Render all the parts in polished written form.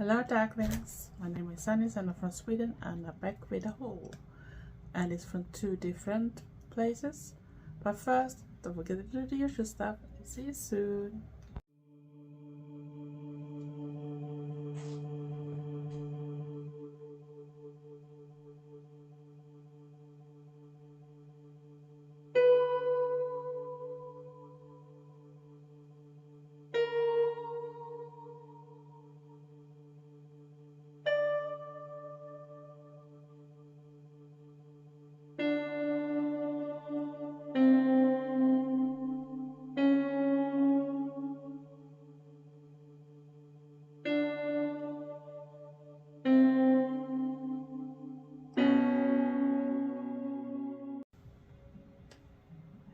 Hello darklings, my name is Sunny and I'm from Sweden and I'm back with a haul, and it's from two different places. But first, don't forget to do the usual stuff. See you soon.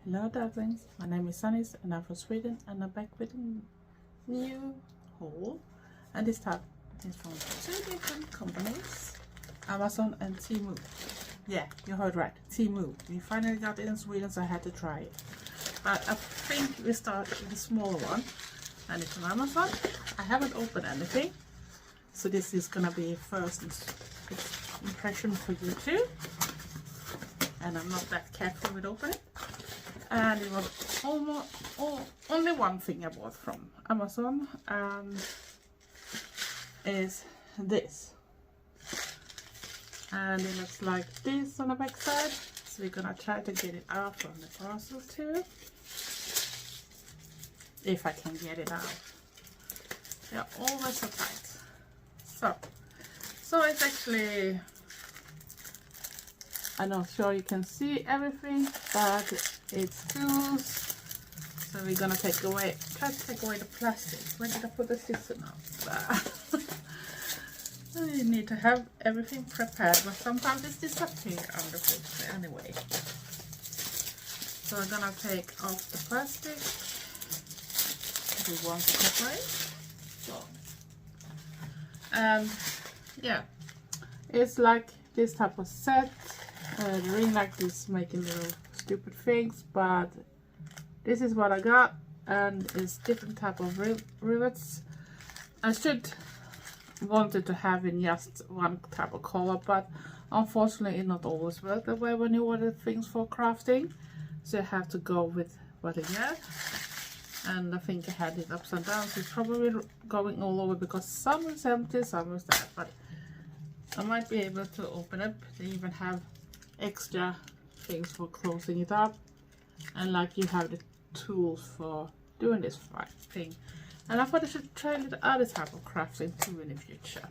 Hello darklings, my name is Sunny and I'm from Sweden and I'm back with a new haul, and this time is from two different companies, Amazon and Temu. Yeah, you heard right, Temu. We finally got it in Sweden, so I had to try it. But I think we start with the smaller one, and it's from Amazon. I haven't opened anything, so this is gonna be first impression for you too, and I'm not that careful with opening. And it was only one thing I bought from Amazon, and is this, and it looks like this on the back side, so we're gonna try to get it out from the parcel too, if I can get it out. They're always so tight. So it's actually, I'm not sure you can see everything, but it's tools. So we're gonna try to take away the plastic. Where did I put the scissors now? You need to have everything prepared, but sometimes it's disappear under foot anyway. So we're gonna take off the plastic. We want to separate. And yeah, it's like this type of set. The ring like this making little stupid things, but this is what I got, and it's different type of rivets. I should wanted to have in just one type of color, but unfortunately it not always works that way when you order things for crafting, so you have to go with what you get. And I think I had it upside down, so it's probably going all over because some is empty, some is that, but I might be able to open it. They even have extra things for closing it up, and like you have the tools for doing this thing. And I thought I should try the other type of crafting too in the future.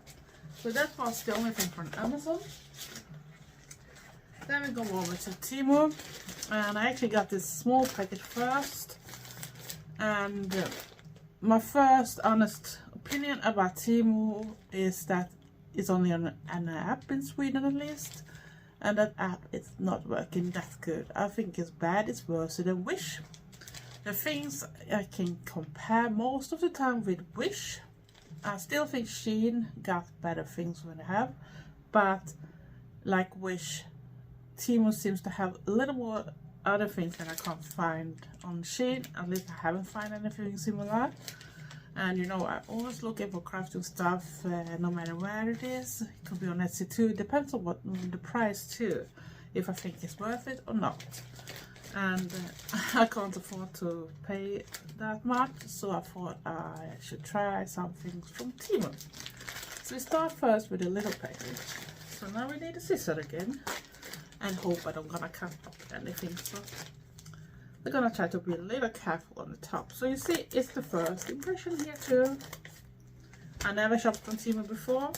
So that was the only thing from Amazon. Then we go over to Temu, and I actually got this small package first. And my first honest opinion about Temu is that it's only on an app in Sweden at least, and that app is not working that good. I think it's bad, it's worse than Wish. The things I can compare most of the time with Wish. I still think Shein got better things when they have, but like Wish, Temu seems to have a little more other things that I can't find on Shein. At least I haven't found anything similar. And you know, I'm always looking for crafting stuff, no matter where it is. It could be on Etsy too. It depends on what the price too, if I think it's worth it or not. And I can't afford to pay that much, so I thought I should try some things from Temu. So we start first with a little package. So now we need a scissor again, and hope I don't gonna cut up anything. So we're gonna try to be a little careful on the top. So you see, it's the first impression here too. I never shopped on Temu before,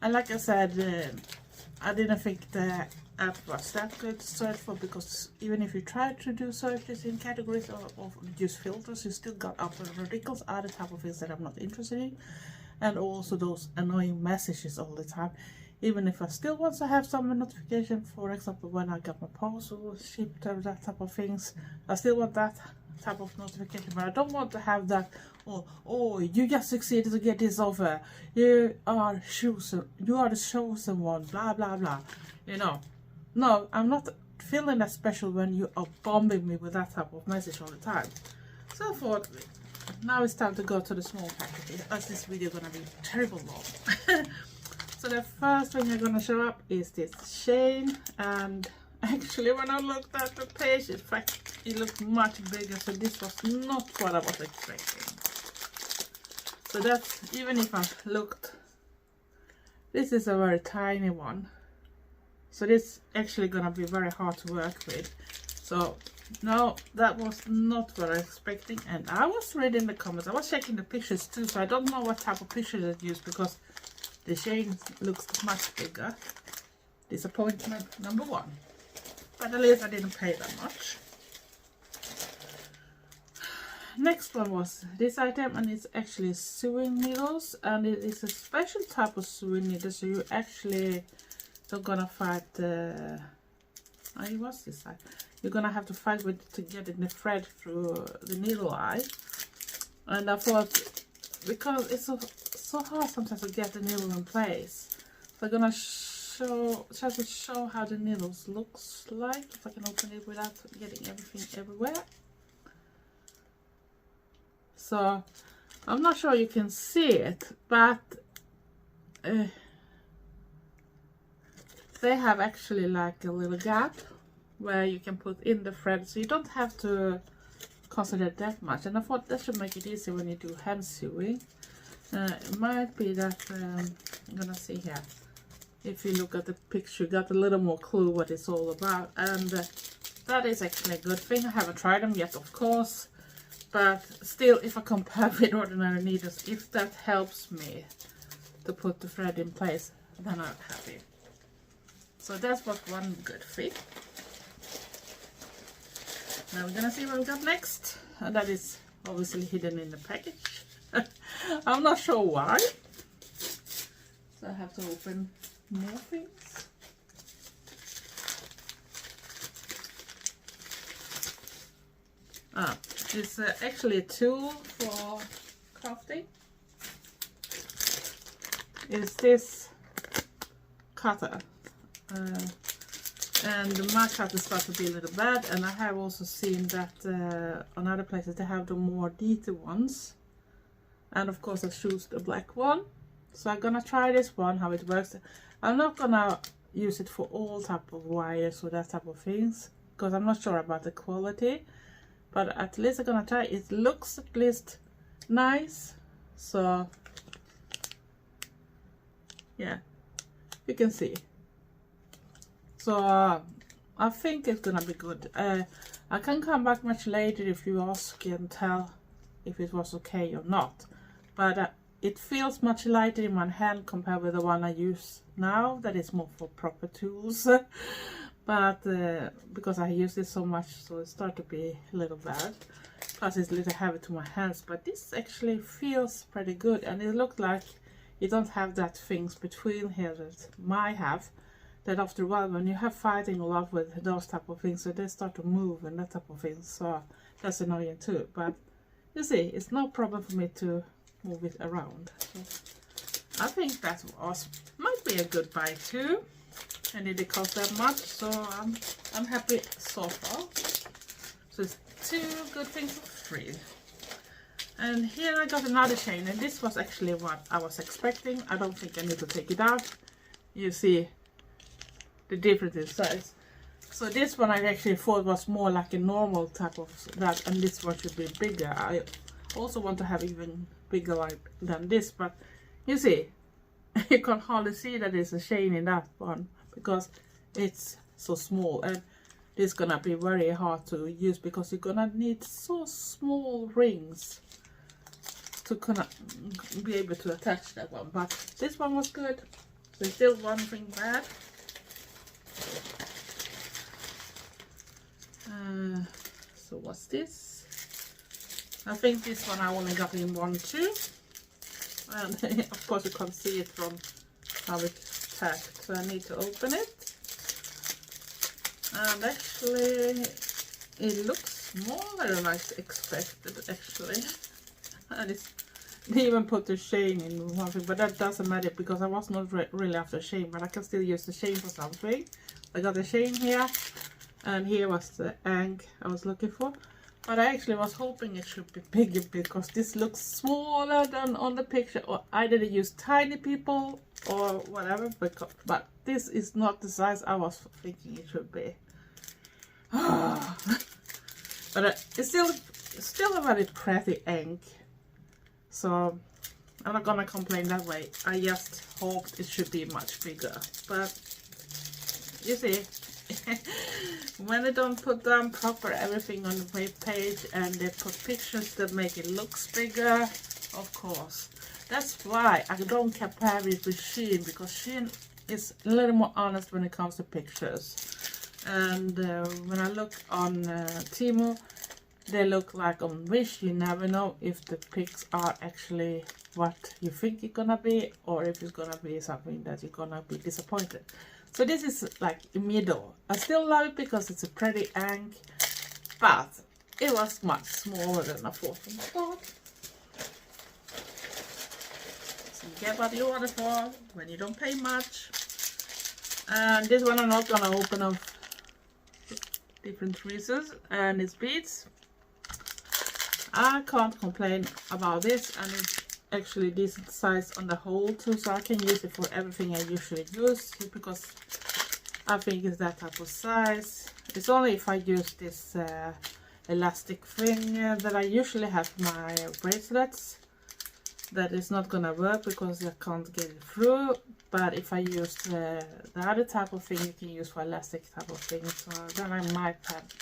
and like I said, I didn't think the app was that good to search for, because even if you try to do searches in categories or use filters, you still got up ridiculous other type of things that I'm not interested in, and also those annoying messages all the time. Even if I still want to have some notification, for example, when I got my parcel shipped or that type of things, I still want that type of notification, but I don't want to have that, oh, you just succeeded to get this offer, you are the chosen one, blah blah blah, you know. No, I'm not feeling that special when you are bombing me with that type of message all the time. So I thought now it's time to go to the small package, as this video gonna be terrible long. So the first thing I'm gonna show up is this chain, and actually when I looked at the page, in fact it looked much bigger, so this was not what I was expecting. So that's, even if I looked, this is a very tiny one, so this actually gonna be very hard to work with. So no, that was not what I was expecting, and I was reading the comments, I was checking the pictures too, so I don't know what type of pictures it used, because the chain looks much bigger. Disappointment number one, but at least I didn't pay that much. Next one was this item, and it's actually sewing needles, and it is a special type of sewing needle, so you actually don't gonna fight what's this side? You're gonna have to fight with to get in the thread through the needle eye. And I thought, because it's so hard sometimes to get the needle in place, so I'm gonna try to show how the needles looks like, if I can open it without getting everything everywhere. So I'm not sure you can see it, but they have actually like a little gap where you can put in the thread, so you don't have to concentrate that much. And I thought that should make it easier when you do hand sewing. It might be that I'm gonna see here, if you look at the picture, you got a little more clue what it's all about, and that is actually a good thing. I haven't tried them yet, of course, but still, if I compare with ordinary needles, if that helps me to put the thread in place, then I'm happy. So that's what one good thing. Now we're gonna see what we got next, and that is obviously hidden in the package. I'm not sure why, so I have to open more things. It's actually a tool for crafting. It's this cutter, and my cutter starts to be a little bad, and I have also seen that on other places they have the more detailed ones, and of course I choose the black one. So I'm gonna try this one, how it works. I'm not gonna use it for all type of wires or that type of things, because I'm not sure about the quality, but at least I'm gonna try. It looks at least nice, so yeah, you can see. So I think it's gonna be good. I can come back much later if you ask and tell if it was okay or not, but it feels much lighter in my hand compared with the one I use now, that is more for proper tools. But because I use this so much, so it starts to be a little bad. Plus it's a little heavy to my hands, but this actually feels pretty good, and it looks like you don't have that things between here that might have, that after a while when you have fighting a lot with those type of things, so they start to move and that type of things, so that's annoying too. But you see, it's no problem for me to move it around. So I think that might be a good buy too, and it didn't cost that much, so I'm happy so far. So it's two good things for free. And here I got another chain, and this was actually what I was expecting. I don't think I need to take it out. You see the difference in size. So this one I actually thought was more like a normal type of that, and this one should be bigger. I also want to have even bigger like than this, but you see, you can hardly see that there's a chain in that one because it's so small, and it's gonna be very hard to use because you're gonna need so small rings to kind of be able to attach that one. But this one was good. There's still one ring bad. So what's this? I think this one I only got in one too, and of course you can't see it from how it's packed, so I need to open it. And actually it looks smaller than I expected actually. And they even put the chain in one thing, but that doesn't matter because I was not really after chain, but I can still use the chain for something. I got the chain here, and here was the Ankh I was looking for. But I actually was hoping it should be bigger because this looks smaller than on the picture, or either they use tiny people or whatever, but this is not the size I was thinking it should be. But it's still a very pretty ink, so I'm not gonna complain that way. I just hoped it should be much bigger, but you see, when they don't put down proper everything on the web page and they put pictures that make it looks bigger, of course. That's why I don't compare it with Shein, because Shein is a little more honest when it comes to pictures. And when I look on Temu, they look like on Wish. You never know if the pics are actually what you think it's gonna be, or if it's gonna be something that you're gonna be disappointed. So this is like the middle. I still love it because it's a pretty ink, but it was much smaller than I thought from the start. So you get what you order for when you don't pay much. And this one I'm not gonna open up different reasons, and it's beads. I can't complain about this, and it's actually decent size on the hole too, so I can use it for everything I usually use, because I think it's that type of size. It's only if I use this elastic thing that I usually have my bracelets that is not gonna work because I can't get it through. But if I use the other type of thing you can use for elastic type of thing, so then I might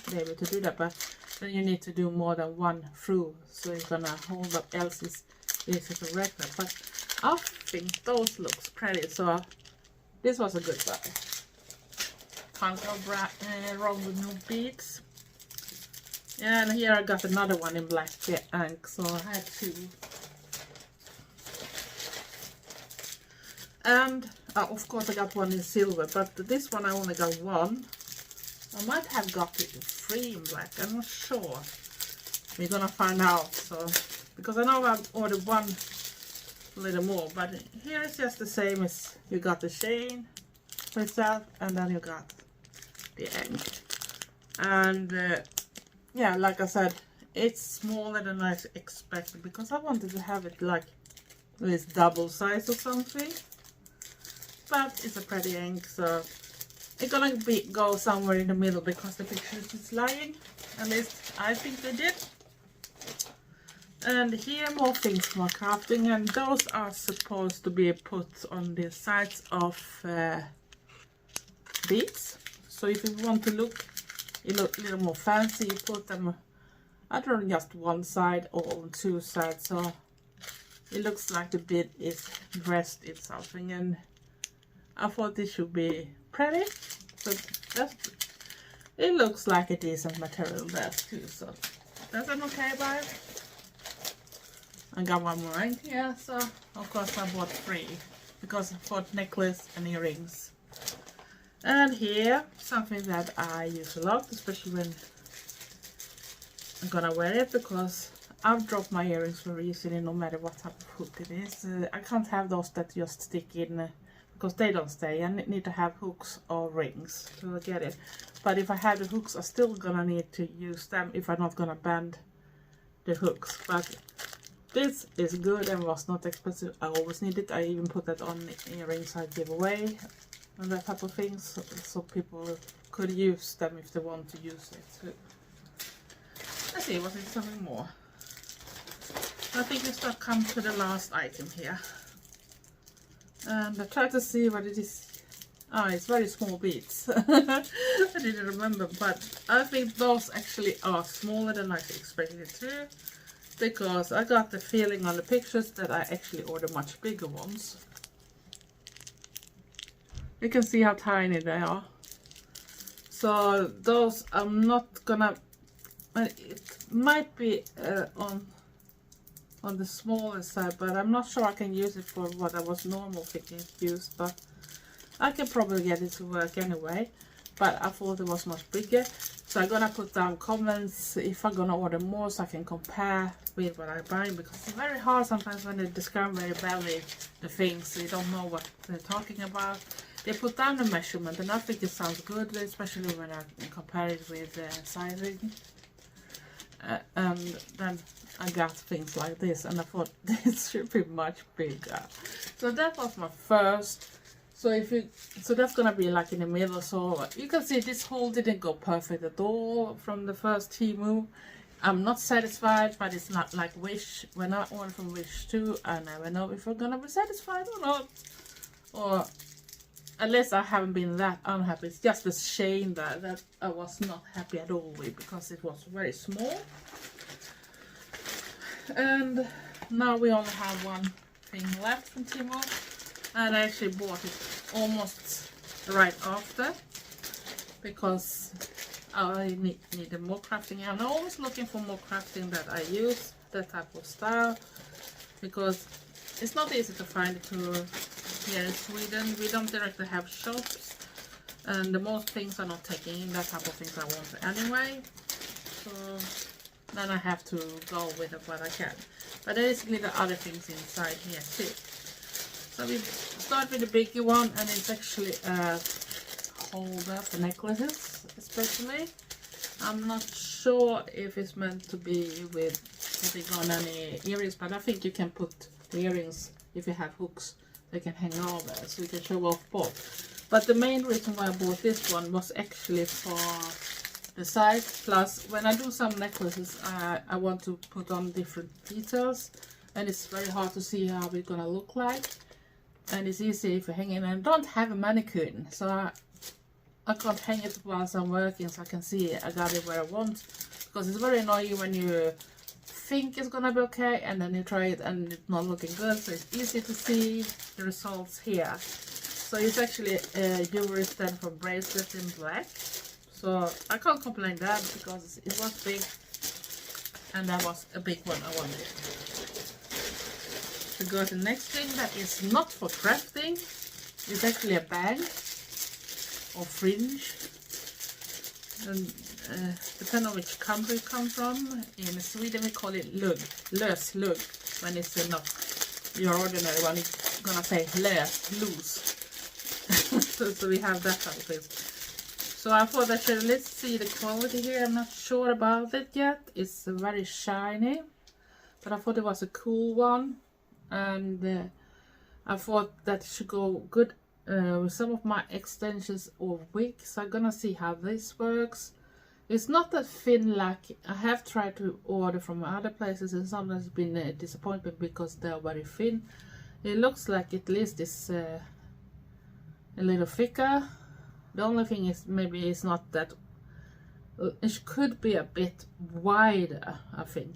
be able to do that, but then you need to do more than one through, so it's gonna hold up, else it's easy to regular. But I think those looks pretty, so this was a good buy. Can't go wrong with new beads. And here I got another one in black ink, so I had two. And of course I got one in silver, but this one I only got one. I might have got it in 3 in black, I'm not sure. We're gonna find out. So because I know I've ordered one a little more, but here it's just the same as you got the chain for itself, and then you got the ink. And yeah, like I said, it's smaller than I expected because I wanted to have it like this double size or something. But it's a pretty ink, so it's gonna go somewhere in the middle because the pictures is lying. At least I think they did. And here more things for crafting, and those are supposed to be put on the sides of beads. So if you want to look a little more fancy, you put them either on just one side or on 2 sides, so it looks like the bead is dressed in something. And I thought this should be pretty, so it looks like a decent material there too, so that's an okay buy. I got one more in here, so of course I bought 3 because I bought necklace and earrings. And here, something that I use a lot, especially when I'm gonna wear it, because I've dropped my earrings very easily no matter what type of hook it is. I can't have those that just stick in because they don't stay. I need to have hooks or rings to get it. But if I have the hooks, I'm still gonna need to use them if I'm not gonna bend the hooks. But this is good and was not expensive. I always need it. I even put that on the earrings I give away and that type of things, so people could use them if they want to use it too. Let's see, was it something more? I think we start come to the last item here. And I try to see what it is. Ah, it's very small beads. I didn't remember, but I think those actually are smaller than I expected to, because I got the feeling on the pictures that I actually ordered much bigger ones. You can see how tiny they are. So those I'm not gonna, it might be on the smaller side, but I'm not sure I can use it for what I was normal thinking it used, but I can probably get it to work anyway. But I thought it was much bigger, so I'm gonna put down comments if I'm gonna order more, so I can compare with what I'm buying, because it's very hard sometimes when they describe very badly the things, so you don't know what they're talking about. They put down the measurement, and I think it sounds good, especially when I compare it with sizing. and then I got things like this, and I thought this should be much bigger. So that was my first. So that's gonna be like in the middle. So you can see this hole didn't go perfect at all from the first Temu. I'm not satisfied, but it's not like Wish. When I ordered from Wish 2, I never know if we're gonna be satisfied or not. Or unless I haven't been that unhappy. It's just a shame that I was not happy at all with, because it was very small. And now we only have one thing left from Temu. And I actually bought it almost right after, because I needed more crafting. I'm always looking for more crafting that I use that type of style, because it's not easy to find it here in Sweden. We don't directly have shops, and the most things are not taking in that type of things I want anyway. So then I have to go with what I can. But there is little other things inside here too. So we start with the bigger one, and it's actually a holder for necklaces, especially. I'm not sure if it's meant to be with putting on any earrings, but I think you can put the earrings, if you have hooks, they can hang over, so you can show off both. But the main reason why I bought this one was actually for the size. Plus, when I do some necklaces, I want to put on different details, and it's very hard to see how it's gonna look like. And it's easy if you hang it, and I don't have a mannequin, so I can't hang it whilst I'm working, so I can see I got it where I want. Because it's very annoying when you think it's gonna be okay, and then you try it and it's not looking good. So it's easy to see the results here. So it's actually a jewelry stand for bracelets in black. So I can't complain that, because it was big, and that was a big one I wanted. To go to the next thing that is not for crafting, it's actually a bag or fringe, and depending on which country it comes from. In Sweden we call it lugg, lös lugg, when it's not your ordinary one. It's gonna say lös, loose. so we have that type of thing. So I thought I should, let's see the quality here. I'm not sure about it yet. It's very shiny, but I thought it was a cool one. And I thought that should go good with some of my extensions or wigs. I'm gonna see how this works. It's not that thin like I have tried to order from other places, and sometimes it's been a disappointment because they're very thin. It looks like at least it's a little thicker. The only thing is maybe it's not that, it could be a bit wider, I think,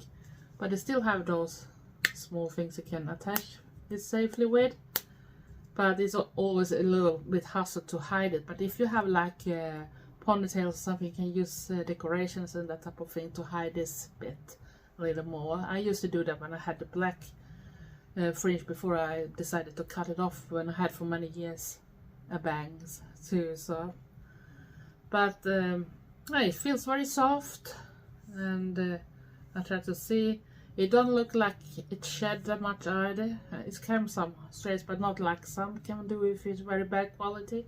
but they still have those small things you can attach it safely with, but it's always a little bit hassle to hide it. But if you have like ponytails or something, you can use decorations and that type of thing to hide this bit a little more. I used to do that when I had the black fringe before I decided to cut it off, when I had for many years a bangs too. So but it feels very soft, and I try to see. It don't look like it shed that much either. It came some strands, but not like some can do if it's very bad quality.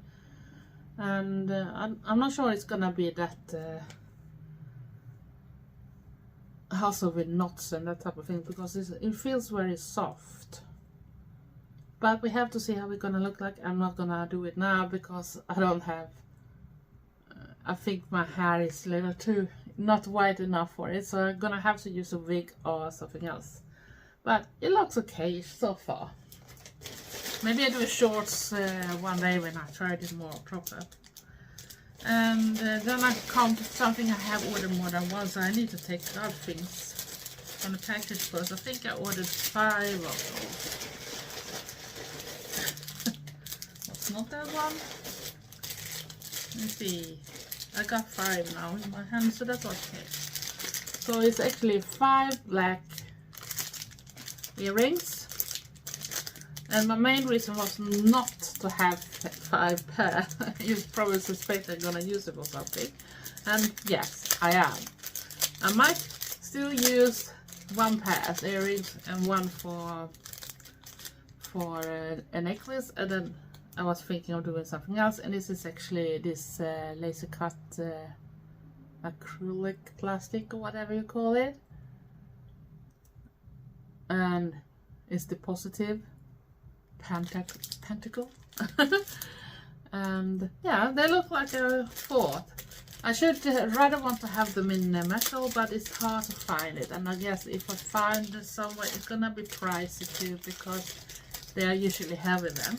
And I'm not sure it's gonna be that hassle with knots and that type of thing, because it feels very soft. But we have to see how we're gonna look like. I'm not gonna do it now because I don't have. I think my hair is a little too not white enough for it, so I'm gonna have to use a wig or something else. But it looks okay so far. Maybe I do a shorts one day when I try it more proper. And then I come to something I have ordered more than once. I need to take out things from the package first. I think I ordered 5 of those. That's not that one. Let me see. I got 5 now in my hand, so that's okay. So it's actually 5 black earrings, and my main reason was not to have 5 pair. You probably suspect I'm gonna use it for something, and yes, I am. I might still use 1 pair as earrings and 1 for a necklace, and then I was thinking of doing something else, and this is actually this laser cut acrylic plastic or whatever you call it, and it's the positive pentacle. And yeah, they look like a thought. I should rather want to have them in metal, but it's hard to find it, and I guess if I find it somewhere it's gonna be pricey too, because they are usually heavy then.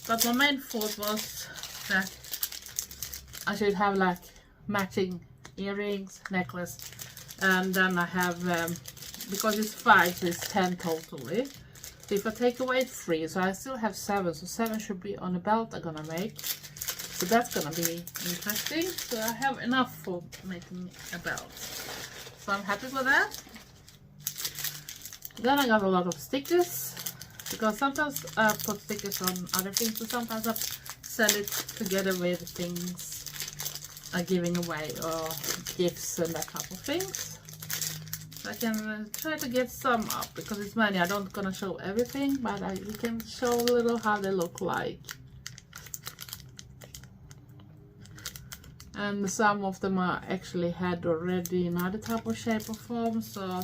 But my main thought was that I should have like matching earrings, necklace, and then I have because it's 5, so it's 10 totally. So if I take away 3, so I still have 7, so 7 should be on the belt I'm gonna make. So that's gonna be interesting. So I have enough for making a belt. So I'm happy with that. Then I got a lot of stickers, because sometimes I put stickers on other things, but sometimes I sell it together with things I'm giving away or gifts and that type of things. So I can try to get some up, because it's many. I don't gonna show everything, but you can show a little how they look like. And some of them I actually had already in other type of shape or form, so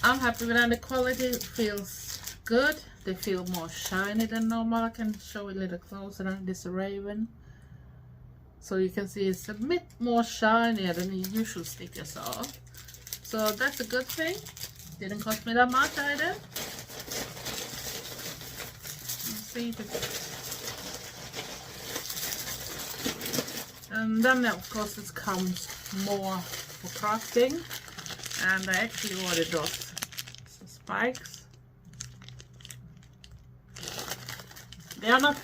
I'm happy with that. The quality feels good. They feel more shiny than normal. I can show it a little closer than this raven, so you can see it's a bit more shinier than the usual stickers are. So that's a good thing. Didn't cost me that much either. Let's see if it's... And then of course it comes more for crafting, and I actually ordered those spikes. They are not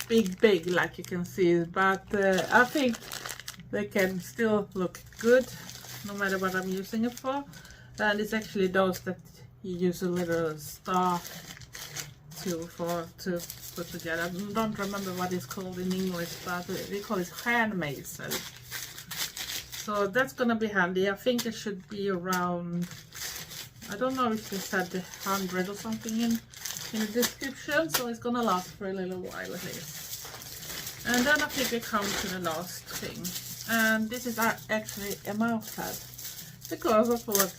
big like you can see, but I think they can still look good no matter what I'm using it for. And it's actually those that you use a little star tool for to put together. I don't remember what it's called in English, but we call it Handmade. So that's gonna be handy. I think it should be around, I don't know if they said 100 or something in the description, so it's gonna last for a little while at least. And then I think we come to the last thing, and this is actually a mouse pad, because I thought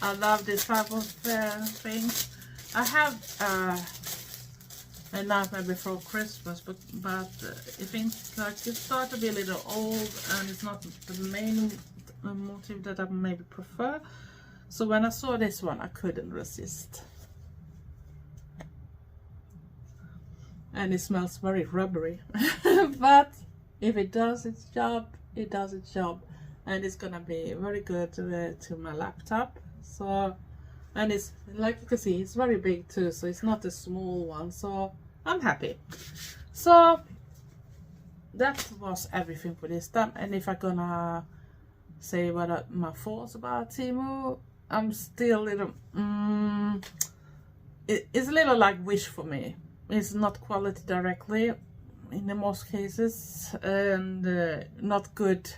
I love this type of thing. I have a Nightmare Before Christmas, but it things like it start to be a little old, and it's not the main motive that I maybe prefer. So when I saw this one, I couldn't resist. And it smells very rubbery, but if it does its job, it does its job, and it's gonna be very good to my laptop. So, and it's like you can see, it's very big too, so it's not a small one, so I'm happy. So that was everything for this time. And if I'm gonna say what my thoughts about Temu, I'm still a little it's a little like Wish for me. It's not quality directly in the most cases, and not good.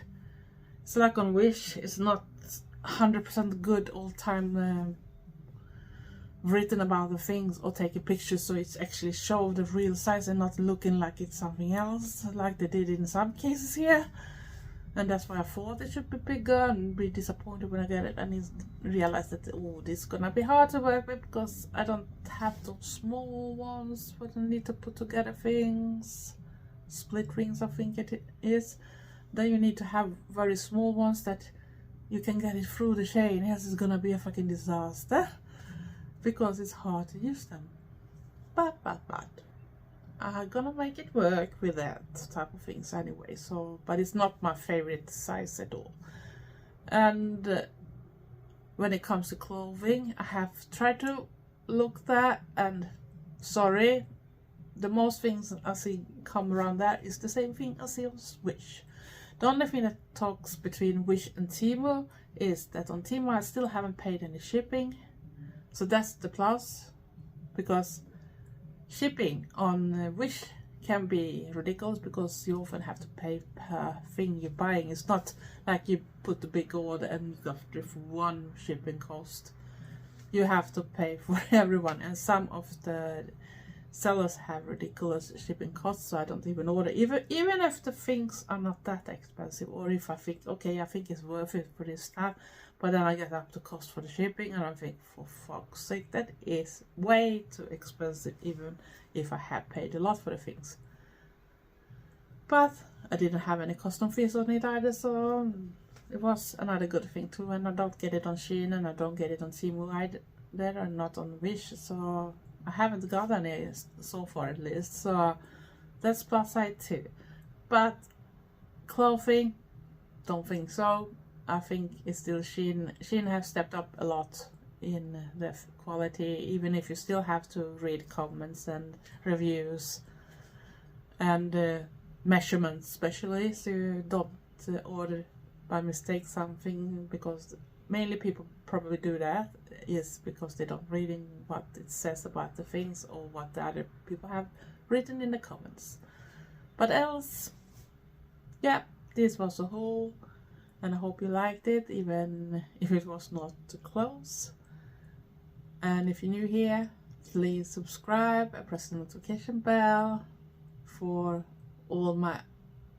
It's like on Wish, it's not 100% good all time written about the things or taking pictures, so it's actually show the real size and not looking like it's something else like they did in some cases here. And that's why I thought it should be bigger, and be disappointed when I get it and realize that, oh, this is gonna be hard to work with, because I don't have those small ones where I need to put together things, split rings I think it is. Then you need to have very small ones that you can get it through the chain. Yes, it's gonna be a fucking disaster, because it's hard to use them. But I'm gonna make it work with that type of things anyway. So, but it's not my favorite size at all. And when it comes to clothing, I have tried to look that, and sorry, the most things I see come around that is the same thing I see on Wish. The only thing that talks between Wish and Temu is that on Temu I still haven't paid any shipping, so that's the plus, because shipping on Wish can be ridiculous, because you often have to pay per thing you're buying. It's not like you put a big order and you got one shipping cost. You have to pay for everyone, and some of the sellers have ridiculous shipping costs, so I don't even order, even if the things are not that expensive, or if I think, okay, I think it's worth it for this stuff, but then I get up the cost for the shipping and I think, for fuck's sake, that is way too expensive, even if I have paid a lot for the things. But I didn't have any custom fees on it either, so it was another good thing too. And I don't get it on Shein, and I don't get it on Temu either, and not on Wish, so I haven't got any so far at least, so that's plus side too. But clothing, don't think so. I think it's still Shein. Shein have stepped up a lot in the quality, even if you still have to read comments and reviews and measurements especially, so you don't order by mistake something, because mainly people probably do that is because they don't reading what it says about the things or what the other people have written in the comments. But else, yeah, this was a haul, and I hope you liked it, even if it was not too close. And if you're new here, please subscribe and press the notification bell for all my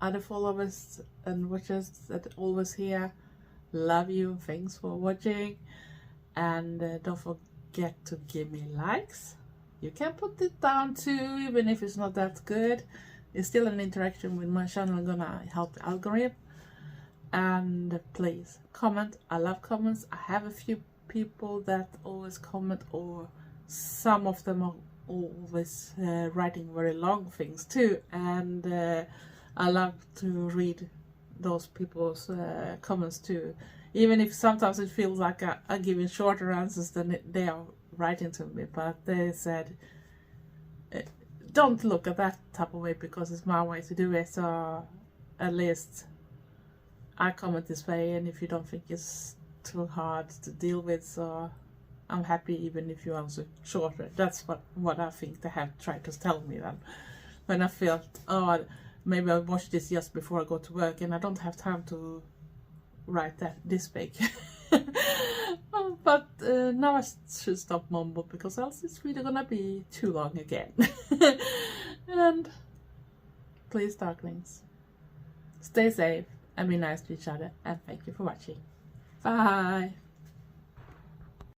other followers and watchers that always here. Love you, thanks for watching, and don't forget to give me likes. You can put it down too, even if it's not that good. It's still an interaction with my channel, I'm gonna help the algorithm. And please comment, I love comments. I have a few people that always comment, or some of them are always writing very long things too, and I love to read those people's comments too, even if sometimes it feels like I'm giving shorter answers than they are writing to me. But they said don't look at that type of way, because it's my way to do it, so at least I comment this way, and if you don't think it's too hard to deal with, so I'm happy even if you answer shorter. That's what I think they have tried to tell me then, when I felt, oh, maybe I'll watch this just before I go to work and I don't have time to write this big. But now I should stop mumble, because else it's really gonna be too long again. And please, darklings, stay safe and be nice to each other, and thank you for watching. Bye.